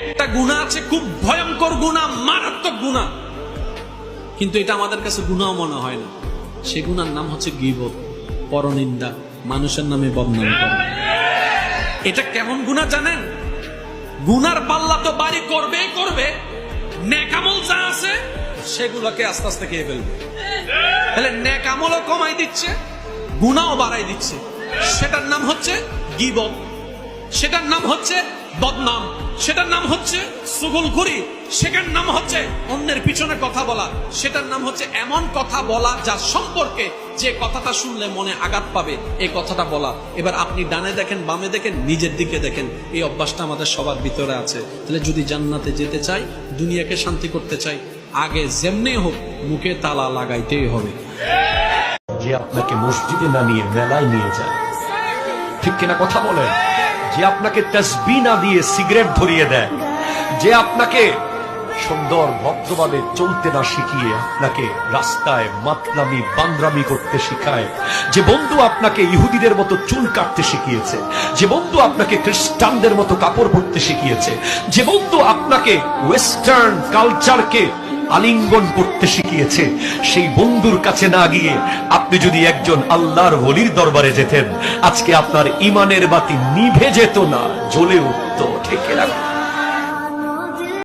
একটা গুনাহ আছে, খুব ভয়ঙ্কর গুনাহ, মারাত্মক গুনাহ, কিন্তু এটা আমাদের কাছে গুনাহ মনে হয় না। সে গুনার নাম হচ্ছে গীবত, পরনিন্দা, মানুষের নামে বদনাম করা। এটা কেমন গুনাহ জানেন? গুনার পাল্লা তো বাড়ি করবেই করবে, নেক আমল যা আছে সেগুলোকে আস্তে আস্তে খেয়ে ফেলবে। তাহলে নেক আমলও কমাই দিচ্ছে, গুনাহও বাড়াই দিচ্ছে। সেটার নাম হচ্ছে গীবত, সেটার নাম হচ্ছে বদনাম, সেটার নাম হচ্ছে চুগলখড়ি, সেটার নাম হচ্ছে অন্যের পিছনে কথা বলা, সেটার নাম হচ্ছে এমন কথা বলা যার সম্পর্কে যে কথাটা শুনলে মনে আঘাত পাবে, এই কথাটা বলা। এবার আপনি ডানে দেখেন, বামে দেখেন, নিজের দিকে দেখেন, এই অভ্যাসটা আমাদের সবার ভিতরে আছে। তাহলে যদি জান্নাতে যেতে চাই, দুনিয়াকে শান্তি করতে চাই, আগে যেমনি হোক মুখে তালা লাগাইতেই হবে। যে আপনাকে মসজিদে না নিয়ে মেলায় নিয়ে যায়, ঠিক কিনা কথা বলেন? যে আপনাকে তাসবিহ না দিয়ে সিগারেট ধরিয়ে দেয়, যে আপনাকে সুন্দর ভদ্রভাবে চলতে না শিখিয়ে আপনাকে রাস্তায় মাতলামি বান্দ্রামি করতে শিখায়, যে বন্ধু আপনাকে ইহুদিদের মতো চুল কাটতে শিখিয়েছে, যে বন্ধু আপনাকে খ্রিস্টানদের মতো কাপড় পরতে শিখিয়েছে, যে বন্ধু আপনাকে ওয়েস্টার্ন কালচারকে আলিঙ্গন করতে শিখিয়েছে, সেই বন্ধুর কাছে না গিয়ে আপনি যদি একজন আল্লাহর ওলির দরবারে যেতেন, আজকে আপনার ইমানের বাতি নিভে যেত না, জ্বলে উঠত। ঠিক না?